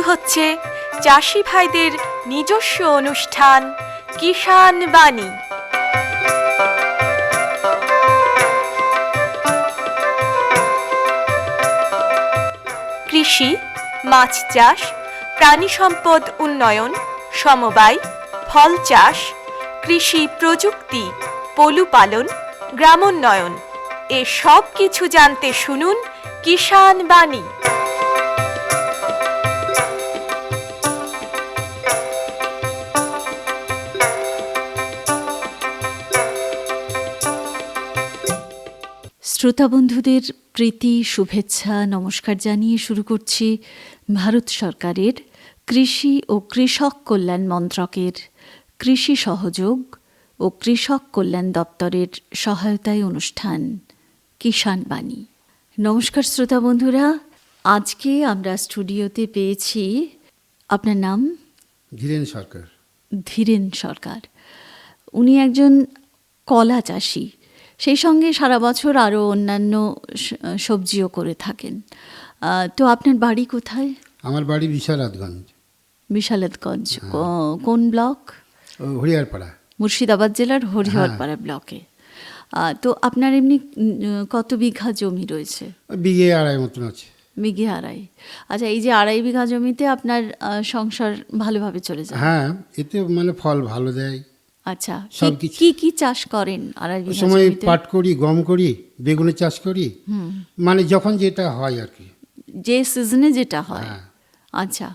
হচ্ছে চাষি ভাইদের নিজস্ব অনুষ্ঠান কিষান বাণী। কৃষি, মাছ চাষ, প্রাণী সম্পদ উন্নয়ন, সমবায়, ফল চাষ, কৃষি প্রযুক্তি, পলুপালন, গ্রামোন্নয়ন এ সব কিছু জানতে শুনুন কিষান বাণী। শ্রোতা বন্ধুদের প্রীতি, শুভেচ্ছা, নমস্কার জানিয়ে শুরু করছি ভারত সরকারের কৃষি ও কৃষক কল্যাণ মন্ত্রকের কৃষি সহযোগ ও কৃষক কল্যাণ দপ্তরের সহায়তায় অনুষ্ঠান কিষান বাণী। নমস্কার শ্রোতা বন্ধুরা, আজকে আমরা স্টুডিওতে পেয়েছি, আপনার নাম? ধীরেন সরকার। ধীরেন সরকার। উনি একজন কলা চাষি, সেই সঙ্গে সারা বছর আরও অন্যান্য সবজিও করে থাকেন। তো আপনার বাড়ি কোথায়? আমার বাড়ি বিশালাতগঞ্জ। বিশালাতগঞ্জ কোন ব্লক? হরিহরপাড়া, মুর্শিদাবাদ জেলার হরিহরপাড়া ব্লকে। তো আপনার এমনি কত বিঘা জমি রয়েছে? বিঘে আড়াই মতন আছে। বিঘে আড়াই। আচ্ছা, এই যে আড়াই বিঘা জমিতে আপনার সংসার ভালোভাবে চলে যায়? হ্যাঁ, এতে মানে ফল ভালো দেয়। আচ্ছা, সবকিছু। কি কি চাষ করেন আড়াই বিঘা সময় জমিতে? পাট করি, গম করি, বেগুনের চাষ করি, মানে যখন যেটা হয় আর কি, যে সিজনে যেটা হয়। হ্যাঁ। আচ্ছা,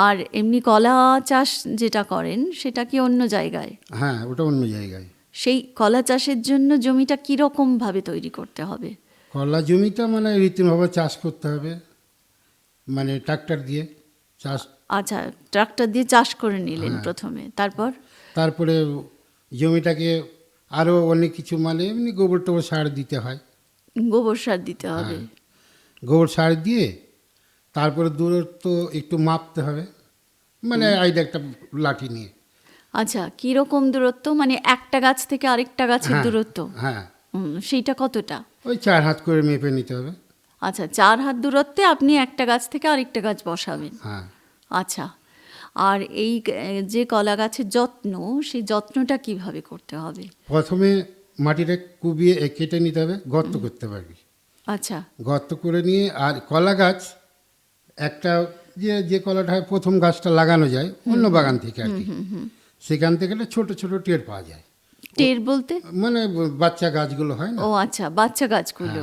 আর এমনি কলা চাষ যেটা করেন সেটা কি অন্য জায়গায়? হ্যাঁ, ওটা অন্য জায়গায়। সেই কলা চাষের জন্য জমিটা কীরকম ভাবে তৈরি করতে হবে? কলা জমিটা মানে রীতিভাবে চাষ করতে হবে, মানে ট্রাক্টর দিয়ে চাষ। আচ্ছা, ট্রাক্টর দিয়ে চাষ করে নিলেন প্রথমে, তারপরে জমিটাকে আরও অনেক কিছু মানে এমনি গোবর টোবর সার দিতে হয়। গোবর সার দিতে হবে। গোবর সার দিয়ে তারপরে দূরত্ব একটু মাপতে হবে, মানে আইডা একটা লাঠি নিয়ে। আচ্ছা, কীরকম দূরত্ব? মানে একটা গাছ থেকে আরেকটা গাছের দূরত্ব? হ্যাঁ, সেইটা কতটা? ওই 4 হাত করে মেপে নিতে হবে। আচ্ছা, 4 হাত দূরত্বে আপনি একটা গাছ থেকে আরেকটা গাছ বসাবেন। হ্যাঁ। আচ্ছা, আর এই যে কলা গাছের যত্ন, সেই যত্নটা কিভাবে করতে হবে? প্রথমে মাটিটা কুবিয়ে কেটে নিতে হবে, গর্ত করতে পারবি। আচ্ছা, গর্ত করে নিয়ে, আর কলা গাছ একটা যে কলাটা হয় প্রথম গাছটা লাগানো যায় অন্য বাগান থেকে আর কি, সেখান থেকে একটা ছোট ছোট টের পাওয়া যায়। টের বলতে? মানে বাচ্চা গাছগুলো হয় না? ও আচ্ছা, বাচ্চা গাছগুলো।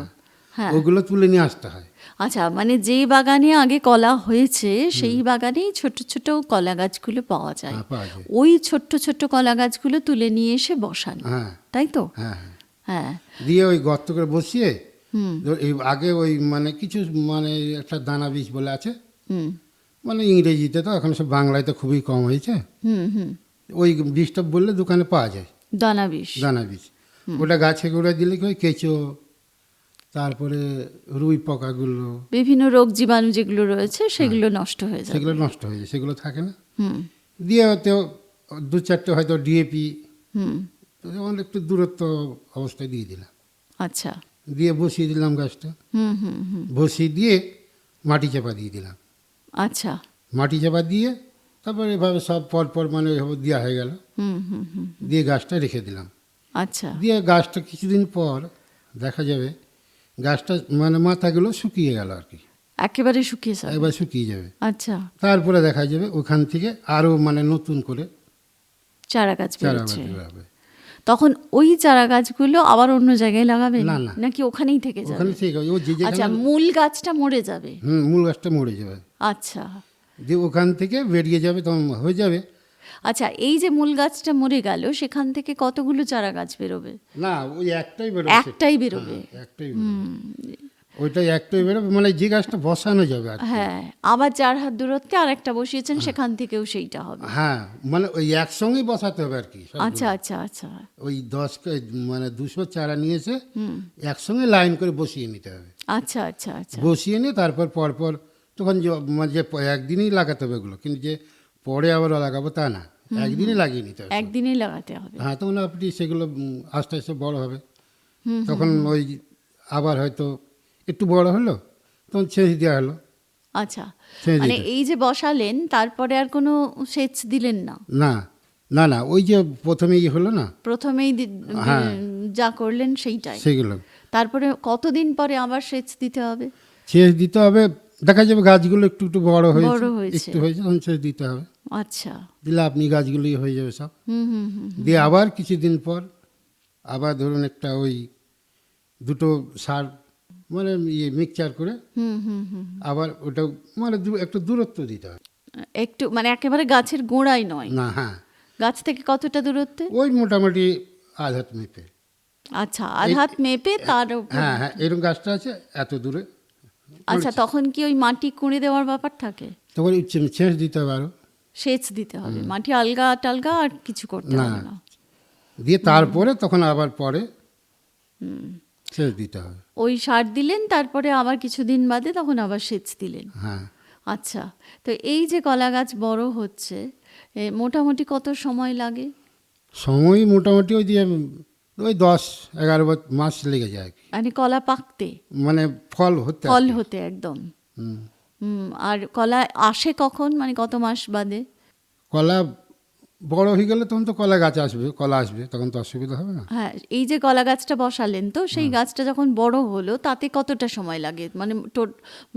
হ্যাঁ, ওগুলো তুলে নিয়ে আসতে হয়। আচ্ছা, মানে যে বাগানে আগে কলা হয়েছে সেই বাগানেই ছোট ছোট কলা গাছগুলো পাওয়া যায়। হ্যাঁ, পাওয়া যায়। ওই ছোট্ট ছোট্ট কলা গাছগুলো তুলে নিয়ে এসে বসান, হ্যাঁ, তাই তো? হ্যাঁ। হ্যাঁ। দিয়ে ওই গর্ত করে বসিয়ে এই আগে ওই মানে কিছু মানে একটা দানা বীজ বলে আছে, মানে ইংরেজিতে, তো এখন সব বাংলায় তো খুবই কম হয়েছে। ওই বীজটা বললে দোকানে পাওয়া যায়, দানা বিষ। দানা বীজ। ওটা গাছে গোড়া দিলে কি ওই কেঁচো, তারপরে রুই পোকাগুলো, বিভিন্ন রোগ জীবাণু যেগুলো রয়েছে সেগুলো নষ্ট হয়ে যায়, সেগুলো নষ্ট হয়ে যায়, সেগুলো থাকে না। দিয়ে হয়তো 2-4টে হয়তো ডিএপি, যেমন একটু দূরত্ব অবস্থায় দিয়ে দিলাম। আচ্ছা, দিয়ে বসিয়ে দিলাম গাছটা। বসিয়ে দিয়ে মাটি চাপা দিয়ে দিলাম। আচ্ছা, মাটি চাপা দিয়ে তারপর এভাবে সব পরপর মানে ওইভাবে দেওয়া হয়ে গেল। দিয়ে গাছটা রেখে দিলাম। আচ্ছা, দিয়ে গাছটা কিছুদিন পর দেখা যাবে গাছটা মানে মাথাগুলো শুকিয়ে গেল আর কি, একেবারে শুকিয়ে যাবে, একবার শুকিয়ে যাবে। আচ্ছা, তারপরে দেখা যাবে ওখান থেকে আরও মানে নতুন করে চারা গাছ চারা বেরোচ্ছে। বেরোবে। তখন ওই চারা গাছগুলো আবার অন্য জায়গায় লাগাবেন? না, না, নাকি ওখানেই থেকে যাবে? ওখানে ঠিক আছে। ও যে আচ্ছা, মূল গাছটা মরে যাবে? মূল গাছটা মরে যাবে। আচ্ছা, যে ওখান থেকে বেরিয়ে যাবে, তখন হয়ে যাবে। আচ্ছা, এই যে মূল গাছটা মরে গেল, সেখান থেকে কতগুলো চারা গাছ বেরোবে? না, ওই একটাই বেরোবে। একটাই বেরোবে? একটাই বেরোবে, ওইটাই একটাই বেরোবে, মানে যে গাছটা বসানো যাবে আর কি। হ্যাঁ, আবার 4 হাত দূরত্বে আরেকটা বসিয়েছেন, সেখান থেকেও সেইটা হবে? হ্যাঁ, মানে ওই একসঙ্গেই বসাতে হবে আর কি। আচ্ছা, আচ্ছা, আচ্ছা। ওই 10 মানে 200 চারা নিয়েছে, একসঙ্গে লাইন করে বসিয়ে নিতে হবে। আচ্ছা, আচ্ছা, আচ্ছা। বসিয়ে নিয়ে তারপর পরপর তখন মানে যে একদিনই লাগাতে হবে এগুলো, কিন্তু যে পরে আবার লাগাবো তা না, একদিনই লাগিয়ে নিতে হবে। একদিনই লাগাতে হবে? হ্যাঁ, তখন আপনি সেগুলো আস্তে আস্তে বড় হবে। তখন ওই আবার হয়তো একটু বড় হলো, তখন ছেঁচ দেওয়া হলো, আচ্ছা, সেচ মানে দিতে। এই যে বসালেন তারপরে আর কোনো সেচ দিলেন না? না না না, ওই যে প্রথমে হলো না, প্রথমেই হ্যাঁ। যা করলেন সেইটাই। সেগুলো তারপরে কতদিন পরে আবার সেচ দিতে হবে? সেচ দিতে হবে। দেখা যাবে গাছগুলো একটু একটু বড় হয়েছে, বড় হয়েছে। একটু হয়েছে, তখন সেচ দিতে হবে। আচ্ছা। দিলে আপনি গাছগুলোই হয়ে যাবে সব। হুম হুম হুম। দিয়ে আবার কিছুদিন পর আবার ধরুন একটা ওই দুটো সার মানে মিক্সচার করে হুম হুম হুম। আবার ওটা মানে একটু দূরত্ব দিতে হবে। একটু মানে একেবারে গাছের গোড়ায় নয়, না, হ্যাঁ, গাছ থেকে কতটা দূরত্বে? ওই মোটামুটি আধ হাত মেপে। আচ্ছা, আধ হাত মেপে তার উপর। হ্যাঁ হ্যাঁ, এরকম গাছটা আছে এত দূরে, আচ্ছা, তখন কি ওই মাটি কুঁড়ে দেওয়ার ব্যাপার থাকে? তখন সেচ দিতে হবে আরো। সেচ দিতে হবে, মাটি আলগা টালগা আর কিছু করতে না। হবে না? দিয়ে তারপরে তখন আবার পরে সেচ দিতে হবে। ওই সার দিলেন, তারপরে আবার কিছুদিন বাদে তখন আবার সেচ দিলেন। হ্যাঁ, আচ্ছা, তো এই যে কলা গাছ বড় হচ্ছে, মোটামুটি কত সময় লাগে? সময় মোটামুটি ওই 10-11 মাস লেগে যায় আর কি। মানে কলা পাকতে, মানে ফল হতে আর ফল কি। হতে একদম। হুম। আর কলা আসে কখন, মানে কত মাস বাদে? কলা বড় হয়ে গেলে তখন তো কলা গাছ আসবে, কলা আসবে, তখন তো অসুবিধা হবে না। হ্যাঁ, এই যে কলা গাছটা বসালেন, তো সেই গাছটা যখন বড় হলো তাতে কতটা সময় লাগে? মানে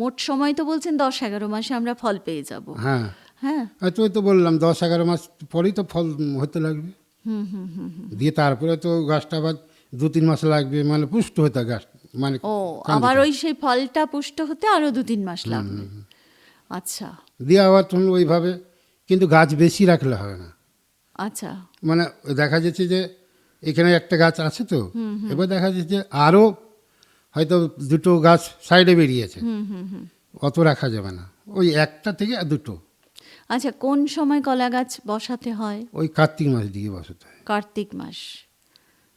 মোট সময় তো বলছেন 10-11 মাসে আমরা ফল পেয়ে যাব। হ্যাঁ, হ্যাঁ। তো ওই তো বললাম 10-11 মাস পরেই তো ফল হতে লাগবে। হুম হুম হুম হুম। দিয়ে তারপরে তো গাছটা আবার 2-3 মাস লাগবে মানে পুষ্ট হতে গাছ, মানে ও, আবার ওই সেই ফলটা পুষ্ট হতে আরো 2-3 মাস লাগবে। আচ্ছা দিয়ে আবার তখন ওইভাবে, কিন্তু গাছ বেশি রাখলে হবে না। আচ্ছা। মানে দেখা যাচ্ছে যে এখানে একটা গাছ আছে তো, এবার দেখা যাচ্ছে যে আরও হয়তো দুটো গাছ সাইডে বেরিয়েছে, অত রাখা যাবে না, ওই একটা থেকে আর দুটো। আচ্ছা, কোন সময় কলা গাছ বসাতে হয়? ওই কার্তিক মাস দিকে বসাতে হয়। কার্তিক মাস,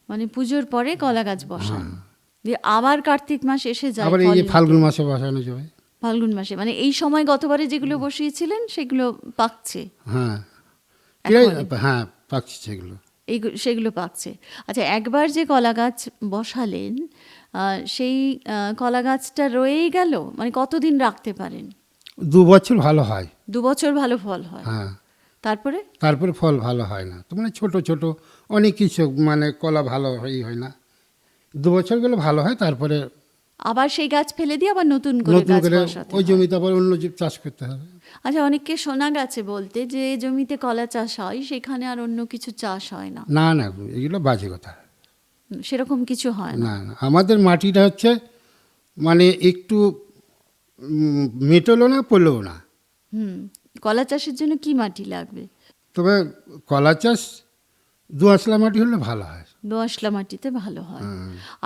মানে পুজোর পরে কলা গাছ বসান, দিয়ে আবার কার্তিক মাস এসে যায়, আবার এই ফল যে নিতে। ফাল্গুন মাসে বসানো যাবে। ফাল্গুন মাসে, মানে এই সময় গতবারে যেগুলো বসিয়েছিলেন সেগুলো পাকছে। হ্যাঁ, এখন? হ্যাঁ, পাকছে সেগুলো। সেগুলো পাকছে। আচ্ছা, একবার যে কলা গাছ বসালেন, সেই কলা গাছটা রয়েই গেল, মানে কতদিন রাখতে পারেন? 2 বছর ভালো হয়। 2 বছর ভালো ফল হয়। হ্যাঁ, তারপরে? তারপরে ফল ভালো হয় না, তো মানে ছোট ছোট অনেক কিছু, মানে কলা ভালো হয় না। 2 বছর গেলে ভালো হয়, তারপরে আবার সেই গাছ ফেলে দিয়ে আবার নতুন করে নতুন গাছ করে বসাতে ওই হয়। জমিতে আবার অন্য চাষ করতে হবে। আচ্ছা, অনেককে শোনা গেছে বলতে যে জমিতে কলা চাষ হয় সেখানে আর অন্য কিছু চাষ হয় না। না না, এগুলো বাজে কথা। সেরকম কিছু হয় না। না না, আমাদের মাটিটা হচ্ছে মানে একটু মেটলো না পড়লেও না। হুম। কলা চাষের জন্য কি মাটি লাগবে? তবে কলা চাষ দোআঁশলা মাটি হলে ভালো হয়। দোআঁশলা মাটিতে ভালো হয়।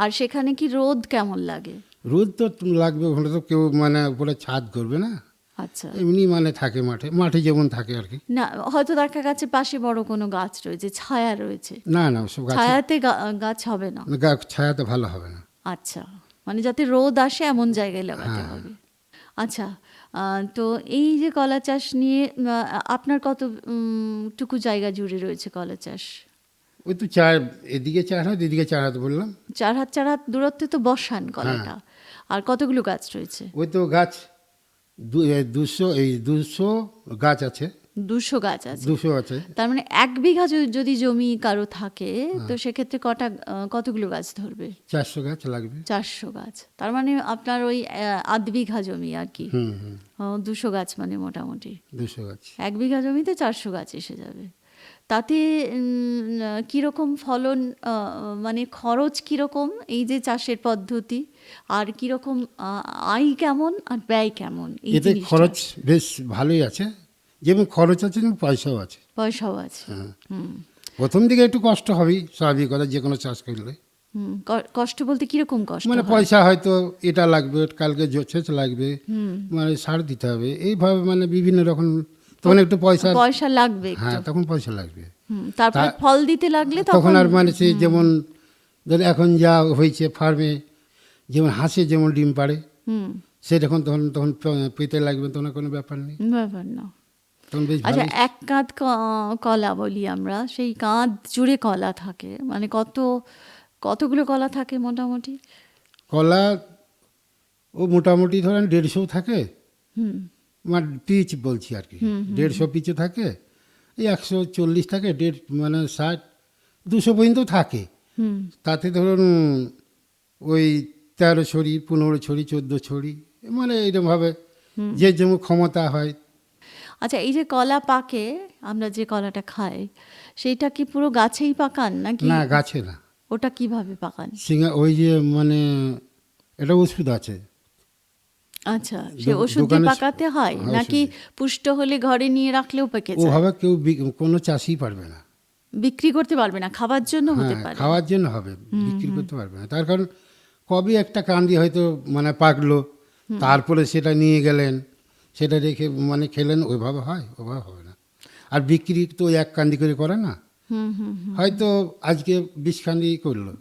আর সেখানে কি রোদ কেমন লাগে? রোদ তো লাগবে, ওখানে তো কেউ মানে উপরে ছাদ করবে না, আচ্ছা। এমনি মানে থাকে মাঠে, মাঠে যেমন থাকে আর কি। না, হয়তো দেখা গেছে পাশে বড় কোনো গাছ রয়েছে, ছায়া রয়েছে, না না, ওসব গাছ ছায়াতে গাছ হবে না। ছায়াতে ভালো হবে না। আচ্ছা, মানে যাতে রোদ আসে এমন জায়গায় লাগাতে হবে। আচ্ছা, তো এই যে কলা চাষ নিয়ে আপনার কত টুকু জায়গা জুড়ে রয়েছে কলা চাষ? ওই তো এদিকে 4 হাত এদিকে 4 হাত বললাম। 4 হাত 4 হাত দূরত্বে তো বসান কলাটা। আর কতগুলো গাছ রয়েছে? ওই তো গাছ 200 গাছ আছে। 200 গাছ আছে। 200 আছে। তার মানে 1 বিঘা যদি জমি কারো থাকে, তো সেক্ষেত্রে কতগুলো গাছ ধরবে? 400 গাছ লাগবে। 400 গাছ। তার মানে আপনার ওই 1/2 বিঘা জমি আর কি। 200 গাছ মানে মোটামুটি 200 গাছ। 1 বিঘা জমিতে 400 গাছ এসে যাবে। তাতে কীরকম ফলন, মানে খরচ কীরকম এই যে চাষের পদ্ধতি, আর কীরকম আয় কেমন আর ব্যয় কেমন? এই এতে জিনিসটা। খরচ বেশ ভালোই আছে, যেমন খরচ আছে তেমন পয়সাও আছে। পয়সাও আছে। প্রথম দিকে একটু কষ্ট হবেই, স্বাভাবিক কথা, যে কোনো চাষ করলে। কষ্ট বলতে কিরকম কষ্ট মানে হয়? পয়সা হয়তো এটা লাগবে, কালকে সেচ লাগবে, মানে সার দিতে হবে, এইভাবে মানে বিভিন্ন রকম, তখন একটু পয়সা লাগবে একটু। হ্যাঁ, তখন পয়সা লাগবে। তারপরে ফল দিতে লাগলে তখন আর মানে সেই যেমন ধর এখন যা হয়েছে ফার্মে, যেমন হাঁসে যেমন ডিম পাড়ে, সেরকম তখন পেতে লাগবে, তখন কোনো ব্যাপার নেই, ব্যাপার না। তখন বেশ আচ্ছা, ভালো। 1 কাঁধ কলা বলি আমরা, সেই কাঁধ জুড়ে কলা থাকে, মানে কতগুলো কলা থাকে মোটামুটি? কলা ও মোটামুটি ধরেন 150 থাকে, মানে পিচ বলছি আর কি, 150 পিচও থাকে, এই 140 থাকে, 60, 200 পর্যন্ত থাকে। তাতে ধরুন ওই 13 ছড়ি, 15 ছড়ি, 14 ছড়ি, মানে এইরকমভাবে যে যেমন ক্ষমতা হয়। আচ্ছা, এই যে কলা পাকে, আমরা যে কলাটা খাই, সেইটা কি পুরো গাছেই পাকান নাকি? না, গাছে না, ওটা কিভাবে পাকান? ওই যে মানে এটা ওষুধ আছে। আচ্ছা, সে ওষুধ দিয়ে পাকাতে হয় নাকি পুষ্ট হলে ঘরে নিয়ে রাখলেও পেকে যায়? ওভাবে কেউ কোনো চাষই পারবে না, বিক্রি করতে পারবে না, খাবার জন্য হতে পারে। খাওয়ার জন্য হবে, বিক্রি করতে পারবে না। তার কারণ কবে একটা কান্দি হয়তো মানে পাকলো, তারপরে সেটা নিয়ে গেলেন, সেটা রেখে মানে খেলেন, ওইভাবে হয়? ওইভাবে হবে না। আর বিক্রি তো এক কান্দি করে করে না, হয়তো আজকে 20 কান্দি করলো,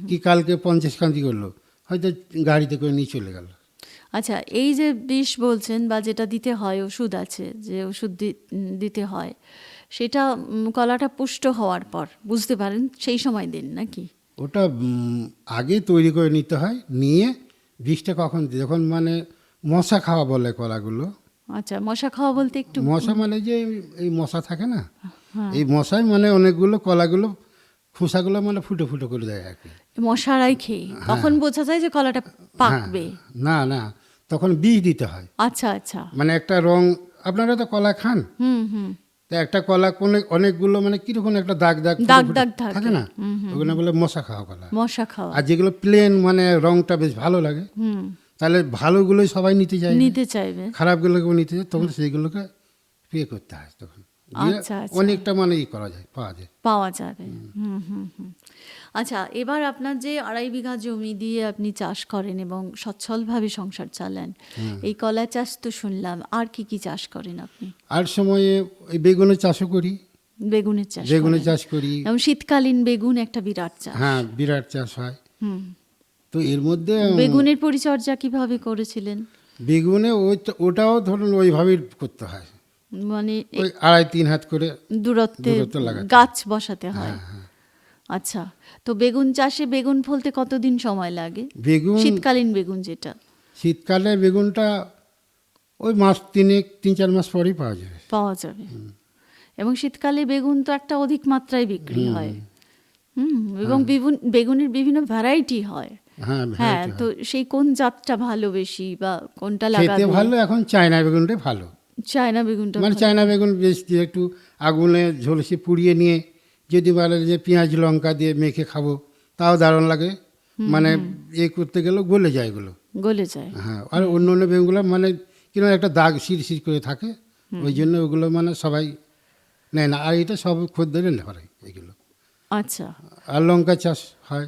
কি কালকে 50 কান্দি করলো, হয়তো গাড়িতে করে নিয়ে চলে গেল। আচ্ছা, এই যে বিষ বলছেন বা যেটা দিতে হয়, ওষুধ আছে যে ওষুধ দিতে হয়, সেটা কলাটা পুষ্ট হওয়ার পর বুঝতে পারেন, সেই সময় দিন নাকি? ওটা আগে তৈরি করে নিতে হয়, নিয়ে বিষটা কখন যখন মানে মশা খাওয়া বলে কলাগুলো। আচ্ছা, মশা খাওয়া বলতে একটু মশা মানে যে এই মশা থাকে না, এই মশাই মানে অনেকগুলো কলাগুলো খোসাগুলো মানে ফুটো ফুটো করে দেয় আর কি। মশারাই খেয়ে তখন বোঝা যায় যে কলাটা পাকবে? না না, তখন বিষ দিতে হয়। আচ্ছা আচ্ছা, মানে একটা রং, আপনারা তো কলা খান, তা একটা কলা অনেকগুলো মানে কিরকম একটা দাগ দাগ দাগ ফুটো দাগ ফুটো থাকে না, ওগুলো বলে মশা খাওয়া কলা। মশা খাওয়া। আর যেগুলো প্লেন মানে রংটা বেশ ভালো লাগে, তাহলে ভালোগুলোই সবাই নিতে চাইবে, খারাপগুলো কেউ নিতে চায়, তখন সেইগুলোকে পে করতে হয়। তখন দিয়ে আচ্ছা আচ্ছা, অনেকটা মানে করা যায়, পাওয়া যাবে। আচ্ছা, এবার আপনার যে 2.5 বিঘা জমি দিয়ে আপনি চাষ করেন এবং সচ্ছলভাবে সংসার চালান, এই কলা চাষ তো শুনলাম, আর কি কি চাষ করেন আপনি? আর সময়ে ওই বেগুনের চাষও করি, বেগুনের চাষ করি। এবং শীতকালীন বেগুন একটা বিরাট চাষ। হ্যাঁ, বিরাট চাষ হয়। তো এর মধ্যে বেগুনের পরিচর্যা কিভাবে করেছিলেন? বেগুনে ওটাও ধরুন ওইভাবেই করতে হয়, মানে ওই 2.5-3 হাত করে দূরত্বে লাগাতে গাছ বসাতে হয়। আচ্ছা, তো বেগুন চাষে বেগুন ফলতে কতদিন সময় লাগে? বেগুন শীতকালীন বেগুন যেটা, শীতকালে বেগুনটা ওই মাস 3-4 মাস পরেই পাওয়া যাবে। এবং শীতকালে বেগুন তো একটা অধিক মাত্রায় বিক্রি হয়। এবং বেগুনের বিভিন্ন ভ্যারাইটি হয়। হ্যাঁ, তো সেই কোন জাতটা ভালো বেশি বা কোনটা লাগালে ভালো? এখন চায়না বেগুনটাই ভালো। চায়না বেগুনটা মানে চায়না বেগুন বেশ একটু আগুনে ঝলসে পুড়িয়ে নিয়ে যদি বলে যে পেঁয়াজ লঙ্কা দিয়ে মেখে খাবো, তাও দারুণ লাগে। মানে করতে গেলেও গলে যায়, গলে যায়। হ্যাঁ, আর অন্য অন্য বেগুনগুলো মানে কিরকম একটা দাগ শির করে থাকে, ওই জন্য ওগুলো মানে সবাই নেয় না। আর এটা সব খদ্দেরে ধরে এগুলো। আচ্ছা, আর লঙ্কা চাষ হয়।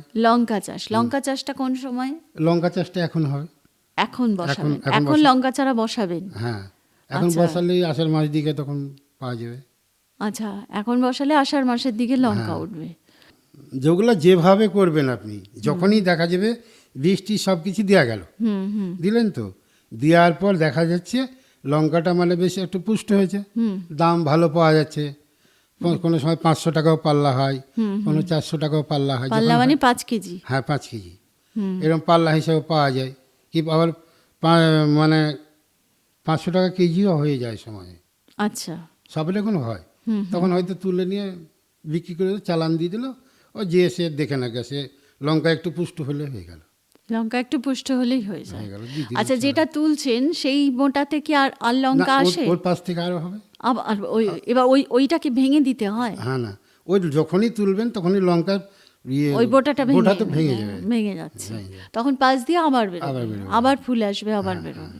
লঙ্কা চাষটা কোন সময়? লঙ্কা চাষটা এখন হয়। এখন বসাবেন? এখন লঙ্কা চারা বসাবেন? হ্যাঁ, এখন বসালেই আষাঢ় মাস দিকে তখন পাওয়া যাবে। আচ্ছা, এখন বসালে আষাঢ় মাসের দিকে লঙ্কা উঠবে। যেগুলো যেভাবে করবেন আপনি, যখনই দেখা যাবে বৃষ্টি সব কিছু দেওয়া গেল, দিলেন তো, দেওয়ার পর দেখা যাচ্ছে লঙ্কাটা মানে বেশ একটু পুষ্ট হয়েছে, দাম ভালো পাওয়া যাচ্ছে। কোনো সময় 500 টাকাও পাল্লা হয়, কোনো 400 টাকাও পাল্লা হয়। পাল্লা মানে 5 কেজি? হ্যাঁ, 5 কেজি এরকম পাল্লা হিসেবে পাওয়া যায়। কি আবার মানে 500 টাকা কেজিও হয়ে যায় সময়ে। আচ্ছা, সব রকম হয়। তখন হয়তো তুলে নিয়ে বিক্রি করে চালান দিয়ে দিল, ও যে সে দেখে না গেছে লঙ্কা একটু পুষ্ট হলে হয়ে গেল। লঙ্কা একটু পুষ্ট হলেই হয়ে যায়। আচ্ছা, যেটা তুলছেন সেই মোটাতে কি আর লঙ্কা আসে? ওর পাশ থেকে আরো হবে। আর এবার ওইটাকে ভেঙে দিতে হয়? হ্যাঁ, না, ওই যখনই তুলবেন তখনই লঙ্কার ওই বোটাটা ভেঙে যাবে, ভেঙে যাচ্ছে, তখন পাশ দিয়ে আবার বেরোবে, আবার ফুল আসবে, আবার বেরোবে।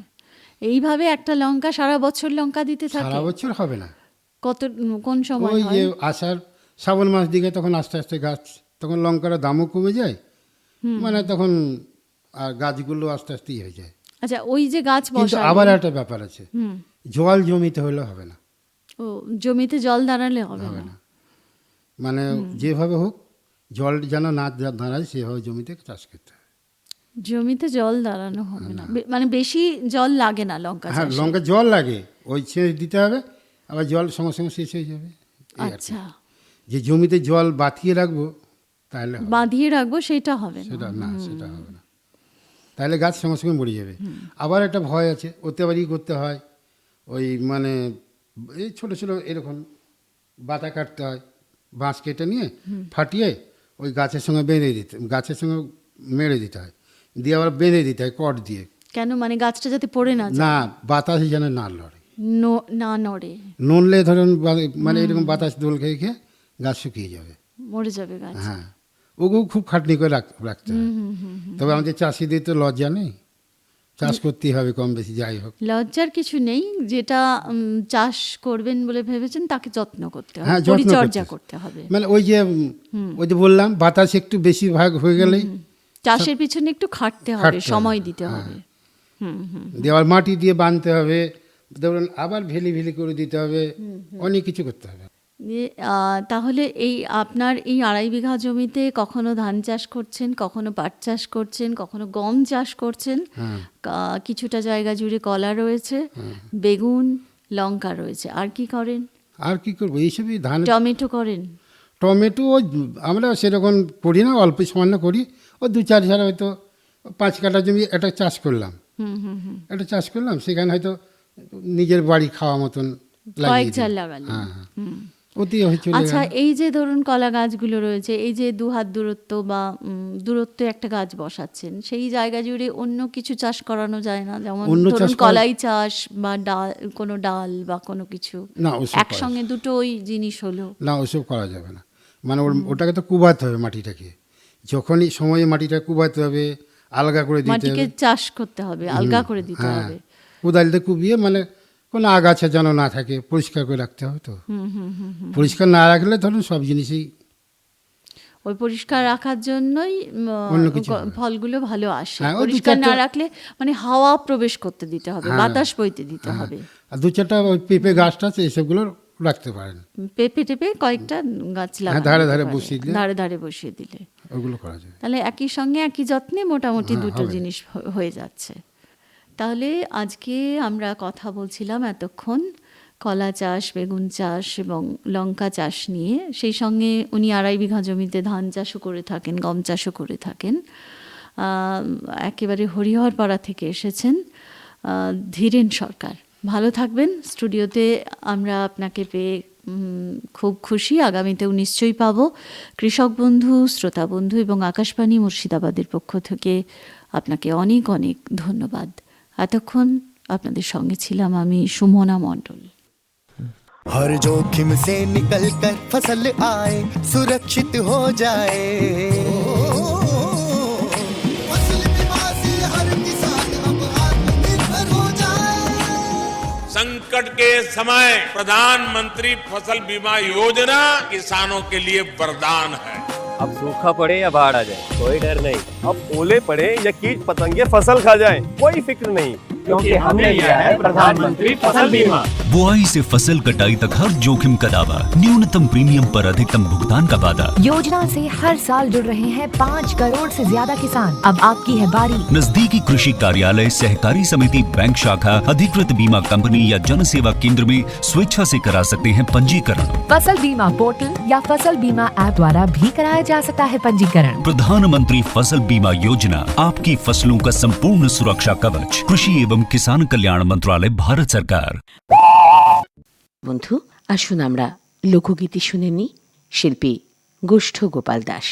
এইভাবে একটা লঙ্কা সারা বছর লঙ্কা দিতে থাকে? সারা বছর হবে না, কোন সময় ওই হয়? যে আষাঢ় শ্রাবণ মাস দিকে, তখন আস্তে আস্তে গাছ, তখন লঙ্কার দামও কমে যায়, মানে তখন আর গাছগুলো আস্তে আস্তে হয়ে যায়। আচ্ছা, ওই যে গাছ কিন্তু আবার একটা ব্যাপার আছে, জল জমিতে হলে হবে না। ও, জমিতে জল দাঁড়ালে হবে না? মানে যেভাবে হোক জল যেন না দাঁড়ায় সেভাবে জমিতে চাষ করতে হবে। জমিতে জল দাঁড়ানো হবে না, মানে বেশি জল লাগে না লঙ্কা চাষে? হ্যাঁ, লঙ্কা জল লাগে, ওই সেচ দিতে হবে, আবার জল সঙ্গে সঙ্গে শেষ হয়ে যাবে। আচ্ছা, যে জমিতে জল বাঁধিয়ে রাখবো, তাহলে বাঁধিয়ে রাখবো সেটা হবে না? সেটা হবে না। তাহলে গাছ সঙ্গে সঙ্গে মরে যাবে। আবার একটা ভয় আছে, ওতে আবার করতে হয়, ওই মানে এই ছোটো ছোটো এরকম বাতা কাটতে হয়, বাঁশ কেটে নিয়ে ফাটিয়ে ওই গাছের সঙ্গে বেঁধে দিতে, গাছের সঙ্গে মেরে দিতে হয়, দিয়ে আবার বেঁধে দিতে হয় কট দিয়ে। কেন? মানে গাছটা যাতে পড়ে না যায়? না, বাতাস যেন না লড়ে, না নড়ে। নড়লে ধরুন মানে এরকম বাতাস দোল খেয়ে খেয়ে গাছ শুকিয়ে যাবে, মরে যাবে গাছ। হ্যাঁ, ওগুলো খুব খাটনি করে রাখতে হয়। তবে আমাদের চাষিদের তো লজ্জা নেই, চাষ করতেই হবে কম বেশি যাই হোক। লজ্জার কিছু নেই, যেটা চাষ করবেন বলে ভেবেছেন তাকে যত্ন করতে হবে, হ্যাঁ, যত্ন পরিচর্যা করতে হবে। মানে ওই যে বললাম বাতাস একটু বেশি ভাগ হয়ে গেলেই চাষের পিছনে একটু খাটতে হবে, সময় দিতে হবে। দিয়ে আবার মাটি দিয়ে বাঁধতে হবে, ধরুন আবার ভেলি করে দিতে হবে, অনেক কিছু করতে হবে। তাহলে এই আপনার এই 2.5 বিঘা জমিতে কখনো ধান চাষ করছেন, কখনো পাট চাষ করছেন, কখনো গম চাষ করছেন, কিছুটা জায়গা জুড়ে কলা রয়েছে, বেগুন, লঙ্কা রয়েছে, আর কি করেন? আর কি করবো, এইসবই ধান। টমেটো করেন? টমেটো ওই আমরা সেরকম করি না, অল্প সামান্য করি, ও 2-4 ঝাড় হয়তো 5 কাঠা জমি একটা চাষ করলাম, একটা চাষ করলাম, সেখানে হয়তো নিজের বাড়ি খাওয়া মতন কয়েক ঝাড় লাগালেন। আচ্ছা, এই যে ধরুন কলা গাছগুলো রয়েছে, এই যে 2 হাত দূরত্ব বা দূরত্ব একটা গাছ বসাচ্ছেন, সেই জায়গা জুড়ে অন্য কিছু চাষ করানো যায় না? যেমন ধরুন কলাই চাষ বা ডাল, কোনো ডাল বা কোনো কিছু, একসঙ্গে দুটোই জিনিস হলো না, ওসব করা যাবে না। মানে ওটাকে তো কুবাতে হবে মাটিটাকে, যখনই সময়ে মাটিটা কুবাতে হবে, আলগা করে দিতে হবে, মাটিকে চাষ করতে হবে, আলগা করে দিতে হবে, কোদালতে কুবিয়ে, মানে কোনো আগাছা যেন না থাকে, পরিষ্কার করে রাখতে হবে। তো পরিষ্কার না রাখলে ধরুন সব জিনিসই, ওই পরিষ্কার রাখার জন্যই ফলগুলো ভালো আসে। হ্যাঁ, পরিষ্কার না রাখলে মানে হাওয়া প্রবেশ করতে দিতে হবে, বাতাস বইতে দিতে হবে। আর 2-4টা ওই পেঁপে গাছটা আছে, এসবগুলো রাখতে পারেন। পেঁপে টেপে কয়েকটা গাছ লাগানো, ধারে ধারে বসিয়ে দিলে, ধারে ধারে বসিয়ে দিলে ওগুলো করা যায়। তাহলে একই সঙ্গে একই যত্নে মোটামুটি দুটো জিনিস হয়ে যাচ্ছে। তাহলে আজকে আমরা কথা বলছিলাম এতক্ষণ কলা চাষ, বেগুন চাষ এবং লঙ্কা চাষ নিয়ে। সেই সঙ্গে উনি 2.5 বিঘা জমিতে ধান চাষও করে থাকেন, গম চাষও করে থাকেন। একেবারে হরিহরপাড়া থেকে এসেছেন ধীরেন সরকার। ভালো থাকবেন। স্টুডিওতে আমরা আপনাকে পেয়ে খুব খুশি, আগামীতেও নিশ্চয়ই পাবো। কৃষক বন্ধু, শ্রোতা বন্ধু এবং আকাশবাণী মুর্শিদাবাদের পক্ষ থেকে আপনাকে অনেক অনেক ধন্যবাদ। এতক্ষণ আপনাদের সঙ্গে ছিলাম আমি সুমনা মণ্ডল। हर जोखिम से निकल कर फसल आए, सुरक्षित हो जाए, फसल बीमा से हर किसान अब आत्मनिर्भर हो जाए। संकट के समय प्रधानमंत्री फसल बीमा योजना किसानों के लिए वरदान है। अब सूखा पड़े या बाढ़ आ जाए कोई डर नहीं, अब ओले पड़े या कीट पतंगे फसल खा जाए कोई फिक्र नहीं, क्योंकि हमने लिया है प्रधानमंत्री फसल बीमा। बुआई से फसल कटाई तक हर जोखिम का दावा, न्यूनतम प्रीमियम पर अधिकतम भुगतान का वादा। योजना से हर साल जुड़ रहे हैं 5 करोड़ से ज्यादा किसान। अब आपकी है बारी। नजदीकी कृषि कार्यालय, सहकारी समिति, बैंक शाखा, अधिकृत बीमा कंपनी या जन सेवा केंद्र में स्वेच्छा से करा सकते हैं पंजीकरण। फसल बीमा पोर्टल या फसल बीमा ऐप द्वारा भी कराया जा सकता है पंजीकरण। प्रधानमंत्री फसल बीमा योजना, आपकी फसलों का संपूर्ण सुरक्षा कवच। कृषि एवं किसान कल्याण मंत्रालय, भारत सरकार। বন্ধু, আসুন আমরা লোকগীতি শুনে নিই। শিল্পী গোষ্ঠ গোপাল দাস।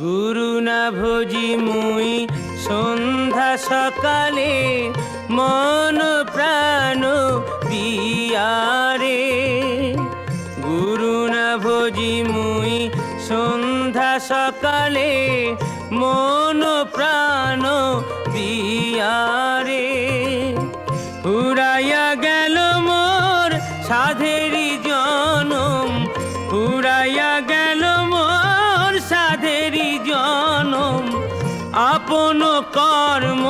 গুরু না ভোজি মুই সন্ধ্যা সকালে, মন প্রাণ দিয়ারে। গুরু না ভোজি মুই সন্ধ্যা সকালে, মন প্রাণ দিয়ারে। ফুরাইয়া গেল মোর সাধেরি জনম, ফুরাইয়া গেল মোর সাধেরি জনম। আপন কর্ম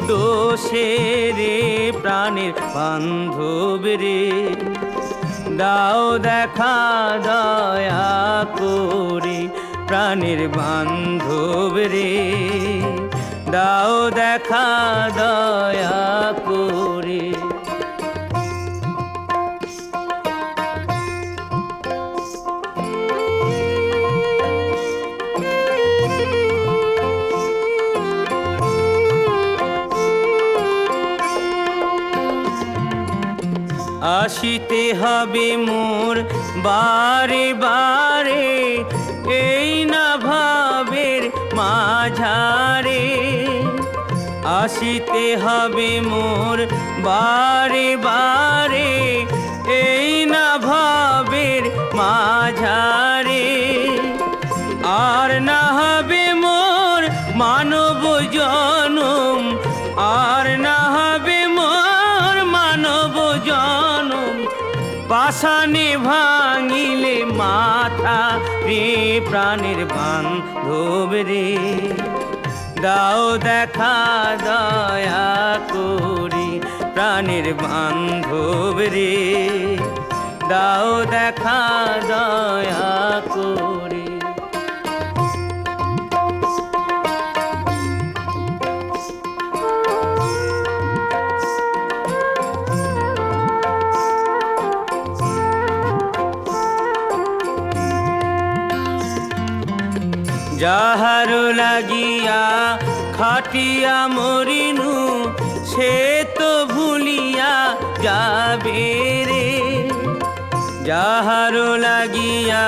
দোষে রে প্রাণের বান্ধব রে, দাও দেখা দয়া করে প্রাণের বান্ধব রে, দাও দেখা দয়া করে। আসিতে হবে মোর বারে বারে, এই না ভাবের মাঝারে। আসিতে হবে মোর বারে বারে, এই না ভাবের মাঝারে। আর না হবে মোর মানব জনম, আর না হবে মোর মানব জনম। পাষাণে ভাঙিলে মাথা রে, প্রাণের বান্ধব রে, দাও দেখা দয়া করে। প্রাণের বান্ধব রে, দাও দেখা দয়া করে। যাহার লাগিয়া খাটিয়া মরিনু, সে তো ভুলিয়া যাবে রে। যাহার লাগিয়া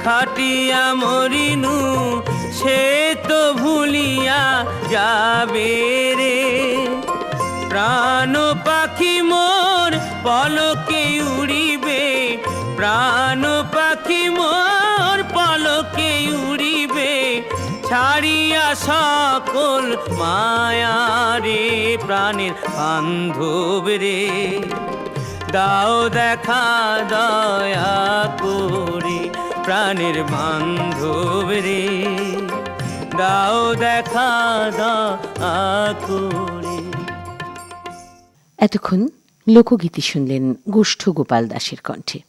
খাটিয়া মরিনু, সে তো ভুলিয়া যাবে রে। প্রাণ পাখি মোর পলকে উড়িবে, প্রাণ পাখি মোর পলকে উড়িবে। ছাড়িয়া সকল মায়া রে, প্রাণের বান্ধব রে, দাও দেখা দয়া করে। প্রাণের বান্ধব রে, দাও দেখা দয়া করে। এতক্ষণ লোকগীতি শুনলেন গোষ্ঠ গোপাল দাসের কণ্ঠে।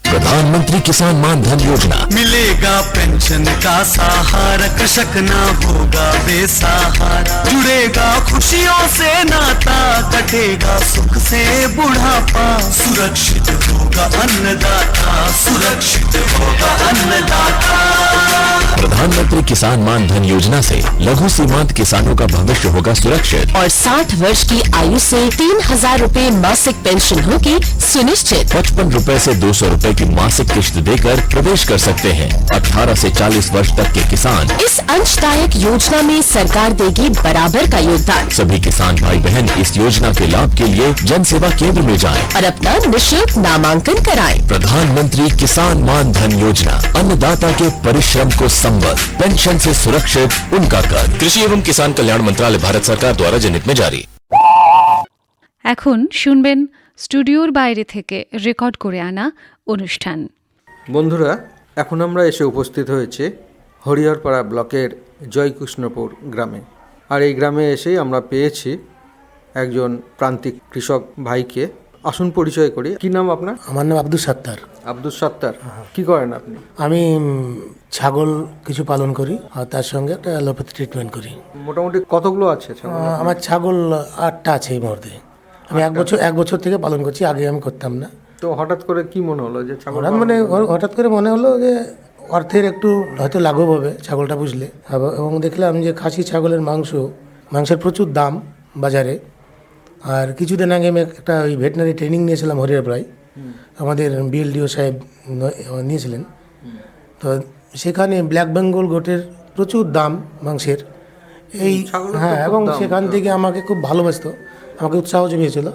प्रधानमंत्री किसान मान धन योजना, मिलेगा पेंशन का सहारा, कृषक ना होगा बेसहारा। जुड़ेगा खुशियों से नाता, कटेगा सुख से बुढ़ापा। सुरक्षित होगा अन्नदाता, सुरक्षित होगा अन्नदाता। प्रधानमंत्री किसान मान धन योजना से लघु सीमांत किसानों का भविष्य होगा सुरक्षित और 60 वर्ष की आयु से 3000 रूपए मासिक पेंशन होगी सुनिश्चित। 55 रूपए से 200 रूपए की मासिक किश्त देकर प्रवेश कर सकते हैं। 18 से 40 वर्ष तक के किसान इस अंशदायक योजना में सरकार देगी बराबर का योगदान। सभी किसान भाई बहन इस योजना के लाभ के लिए जन सेवा केंद्र में जाएं और अपना निःशुल्क नामांकन कराएं। प्रधानमंत्री किसान मान धन योजना, अन्नदाता के परिश्रम को संबल, पेंशन से सुरक्षित उनका कर। कृषि एवं किसान कल्याण मंत्रालय, भारत सरकार द्वारा जनहित में जारी। এখন শুনবেন স্টুডিওর বাইরে থেকে রেকর্ড করে আনা অনুষ্ঠান। বন্ধুরা, এখন আমরা এসে উপস্থিত হয়েছে হরিহরপাড়া ব্লকের জয়কৃষ্ণপুর গ্রামে। আর এই গ্রামে এসেই আমরা পেয়েছি একজন প্রান্তিক কৃষক ভাইকে। আসুন পরিচয় করি। কি নাম আপনার? আমার নাম আব্দুল সাত্তার। আব্দুল সাত্তার, কি করেন আপনি? আমি ছাগল কিছু পালন করি আর তার সঙ্গে একটা অ্যালোপ্যাথি ট্রিটমেন্ট করি। মোটামুটি কতগুলো আছে ছাগল? আমার ছাগল 8টা আছে এই মুহূর্তে। আমি এক বছর থেকে পালন করছি, আগে আমি করতাম না। তো হঠাৎ করে কি মনে হলো যে ছাগল? হঠাৎ করে মনে হলো যে অর্থের একটু হয়তো লাঘব হবে ছাগলটা বুঝলে, এবং দেখলাম যে খাসি ছাগলের মাংসের প্রচুর দাম বাজারে। আর কিছুদিন আগে আমি একটা ওই ভেটেনারি ট্রেনিং নিয়েছিলাম হরিহরপাড়ায়, আমাদের বিএলডিও সাহেব নিয়েছিলেন। তো সেখানে ব্ল্যাক বেঙ্গল গোটের প্রচুর দাম মাংসের এই, হ্যাঁ, এবং সেখান থেকে আমাকে খুব ভালোবাসতো, আমাকে উৎসাহ জুগিয়েছিল।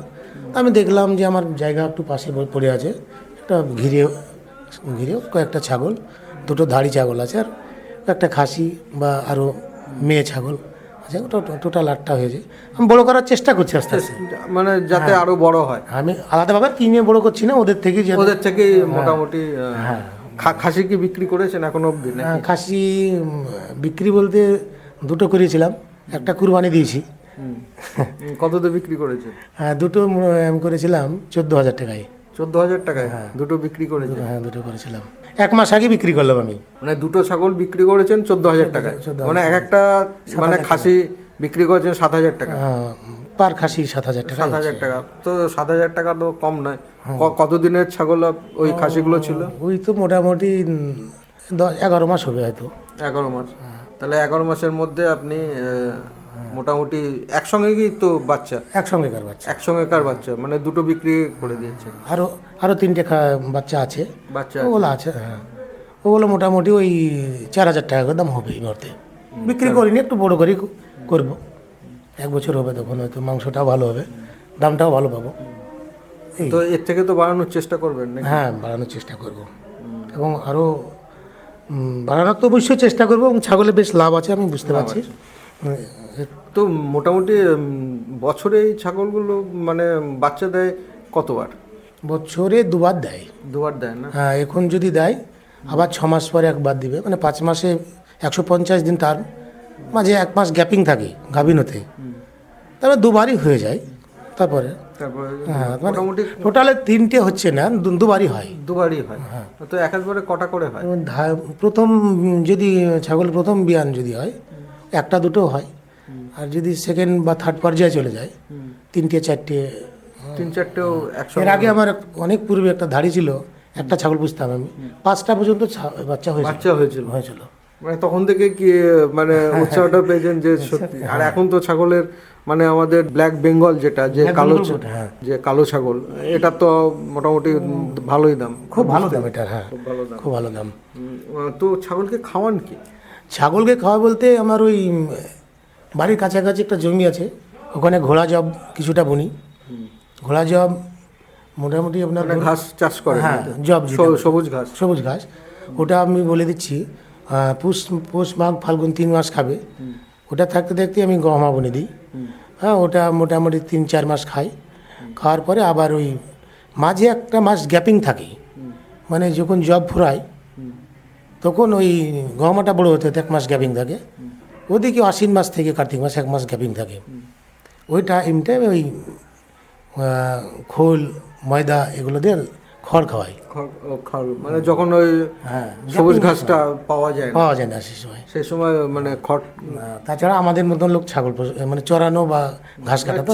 আমি দেখলাম যে আমার জায়গা একটু পাশে পড়ে আছে, একটা ঘিরে কয়েকটা ছাগল, দুটো ধাড়ি ছাগল আছে, আর একটা খাসি বা আরও মেয়ে ছাগল আছে, টোটাল 8টা হয়েছে। আমি বড় করার চেষ্টা করছি আস্তে আস্তে, মানে যাতে আরো বড় হয়। আমি আলাদাভাবে কিনে বড় করছি না, ওদের থেকেই মোটামুটি। হ্যাঁ, খাসি কি বিক্রি করেছেন এখনো অবধি? খাসি বিক্রি বলতে দুটো করেছিলাম, একটা কুরবানি দিয়েছি। কততে বিক্রি করেছে? হ্যাঁ, দুটো আমি করেছিলাম 14,000 টাকায়। 14,000 টাকায় দুটো বিক্রি করেছেন? হ্যাঁ, দুটো করেছিলাম, 1 মাস আগে বিক্রি করলাম আমি। মানে দুটো ছাগল বিক্রি করেছেন 14,000 টাকায়, মানে এক একটা মানে খাসি বিক্রি করেছেন 7,000 টাকা? পার খাসি 7,000 টাকা। 7,000 টাকা তো 7,000 টাকা তো কম নয়। কতদিনের ছাগল ওই খাসিগুলো ছিল? ওই তো মোটামুটি 11 মাস হবে হয়তো। 11 মাস। তাহলে 11 মাসের মধ্যে আপনি মোটামুটি একসঙ্গে কি তো বাচ্চা? একসঙ্গেকার বাচ্চা মানে দুটো বিক্রি করে দিয়েছে। আরো 3টে বাচ্চা আছে, বাচ্চা ওগুলো আছে। হ্যাঁ, ওগুলো মোটামুটি ওই 4,000 টাকা করে দাম হবে এই মুহূর্তে। বিক্রি করিনি, একটু বড় করে করবো। 1 বছর হবে তখন হয়তো মাংসটাও ভালো হবে, দামটাও ভালো পাবো। তো এর থেকে তো বাড়ানোর চেষ্টা করবেন নাকি? হ্যাঁ, বাড়ানোর চেষ্টা করব, এবং আরও বাড়ানোর তো অবশ্যই চেষ্টা করবো। এবং ছাগলে বেশ লাভ আছে, আমি বুঝতে পারছি। তো মোটামুটি বছরে এই ছাগলগুলো মানে বাচ্চা দেয় কতবার? বছরে 2বার দেয়। 2বার দেয় না? হ্যাঁ, এখন যদি দেয় আবার 6 মাস পরে 1বার দিবে, মানে 5 মাসে 150 দিন, তার মাঝে 1 মাস গ্যাপিং থাকে গাভিন হতে, তারপরে 2বারই হয়ে যায়। তারপরে হ্যাঁ, মোটামুটি টোটালে 3টে হচ্ছে না, 2বারই হয়। 2বারই হয়। হ্যাঁ, তো একবারে কটা করে হয়? প্রথম যদি ছাগল প্রথম বিয়ান যদি হয় 1টা 2টো হয়, আর যদি সেকেন্ড বা থার্ড পর্যায়ে চলে যায় 3টে 4টে। 3-4টেও একসঙ্গে? এর আগে আমার অনেক পূর্বে একটা ধাড়ি ছিল, একটা ছাগল পুষতাম আমি, 5টা পর্যন্ত বাচ্চা হয়েছিল। মানে তখন থেকে কি মানে উৎসাহটা পেয়েছেন যে সত্যি? আর এখন তো ছাগলের মানে আমাদের ব্ল্যাক বেঙ্গল যেটা, যে কালো ছাগল, এটা তো মোটামুটি ভালোই দাম। খুব ভালো দাম এটা। হ্যাঁ, খুব ভালো দাম। তো ছাগলকে খাওয়ান কি? ছাগলকে খাওয়া বলতে আমার ওই বাড়ির কাছাকাছি একটা জমি আছে, ওখানে ঘোড়া জব কিছুটা বুনি। ঘোড়া জব মোটামুটি আপনার ঘাস চাষ করে। হ্যাঁ, জব সবুজ ঘাস। ওটা আমি বলে দিচ্ছি, পৌষ মাঘ ফাল্গুন 3 মাস খাবে। ওটা থাকতে থাকতে আমি গহমা বুনে দিই। হ্যাঁ, ওটা মোটামুটি 3-4 মাস খাই। খাওয়ার পরে আবার ওই মাঝে 1টা মাস গ্যাপিং থাকে, মানে যখন জব ফুরায় তখন ওই গহমাটা বড় হতে 1 মাস গ্যাপিং থাকে। ওদিকে আশ্বিন মাস থেকে কার্তিক মাস 1 মাস গ্যাপিং থাকে। ওই টাইমটা ওই খোল ময়দা এগুলো দিয়ে খড় খাওয়াই। মানে যখন ওই সবুজ ঘাসটা পাওয়া যায় না সেই সময় মানে খড়। তাছাড়া আমাদের মতন লোক ছাগল মানে চড়ানো বা ঘাস কাটা তো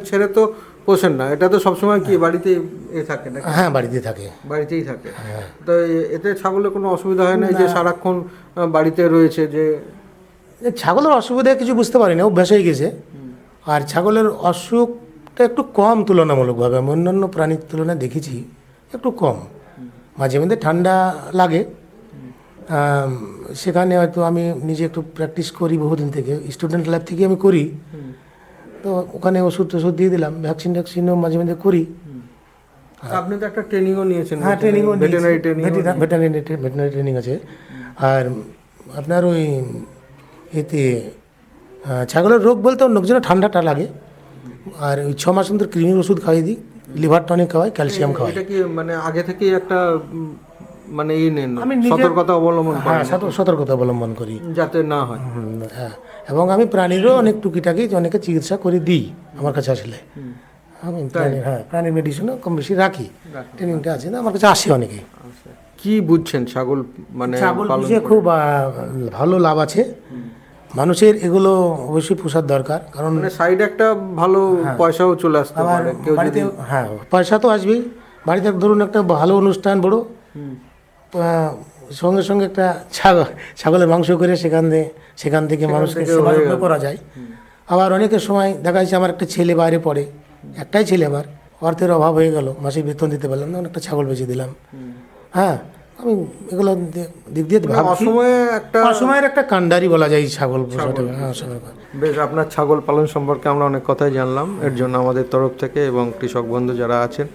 ছেড়ে তো পোষেন না, এটা তো সবসময় কি বাড়িতে থাকে না? হ্যাঁ, বাড়িতেই থাকে। তো এতে ছাগলের কোনো অসুবিধা হয় না যে সারাক্ষণ বাড়িতে রয়েছে? যে ছাগলের অসুবিধা কিছু বুঝতে পারি না, অভ্যাস হয়ে গেছে। আর ছাগলের অসুখটা একটু কম তুলনামূলকভাবে, আমি অন্যান্য প্রাণীর তুলনায় দেখেছি একটু কম। মাঝে মধ্যে ঠান্ডা লাগে, সেখানে হয়তো আমি নিজে একটু প্র্যাকটিস করি বহুদিন থেকে, স্টুডেন্ট লাইফ থেকে আমি করি। তো ওখানে ওষুধ দিয়ে দিলাম, ভ্যাকসিনও মাঝে মধ্যে করি। আপনি তো একটা ট্রেনিংও নিয়েছেন? হ্যাঁ, ভেটেরিনারি ট্রেনিং আছে। আর আপনার ওই এতে ছাগলের রোগ বলতে অন্য কিছু না, ঠান্ডাটা লাগে। আর ওই 6 মাস অন্তর কৃমির ওষুধ খাইয়ে দিই, লিভার টনিক খাওয়াই, ক্যালসিয়াম খাওয়াই। এটা কি মানে আগে থেকে একটা মানে সতর্কতা অবলম্বন করি যাতে না হয়? হ্যাঁ, এবং আমি প্রাণীরও অনেক টুকিটাকি অনেকে চিকিৎসা করে দিই আমার কাছে আসলে। আমি প্রাণীর মেডিসিনও কম বেশি রাখি, ট্রেনিংটা আছে না, আমার কাছে আসে অনেকেই। কি বুঝছেন ছাগল মানে খুব ভালো লাভ আছে মানুষের, এগুলো অবশ্যই পোষার দরকার। কারণ সাইড একটা ভালো পয়সাও চলে আসতে পারে কেউ যদি। হ্যাঁ, পয়সা তো আসবেই। বাড়িতে ধরুন একটা ভালো অনুষ্ঠান বড়, সঙ্গে সঙ্গে একটা ছাগলের মাংস করে সেখান থেকে মানুষকে সেবা যত্ন করা যায়। আবার অনেকের সময় দেখা যাচ্ছে আমার একটা ছেলে বাইরে পড়ে, একটাই ছেলে, আমার অর্থের অভাব হয়ে গেল, মাসে বেতন দিতে পারলাম না, একটা ছাগল বেঁচে দিলাম। হ্যাঁ, আমি এগুলো দিক দিয়ে অসময়ের একটা কাণ্ডারি বলা যায় ছাগল পোষাটা। বেশ, আপনার ছাগল পালন সম্পর্কে আমরা অনেক কথাই জানলাম। এর জন্য আমাদের তরফ থেকে এবং কৃষক বন্ধু যারা আছেন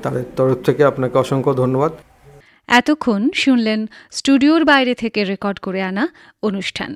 তাদের তরফ থেকে আপনাকে অসংখ্য ধন্যবাদ। এতক্ষণ শুনলেন স্টুডিওর বাইরে থেকে রেকর্ড করে আনা অনুষ্ঠান।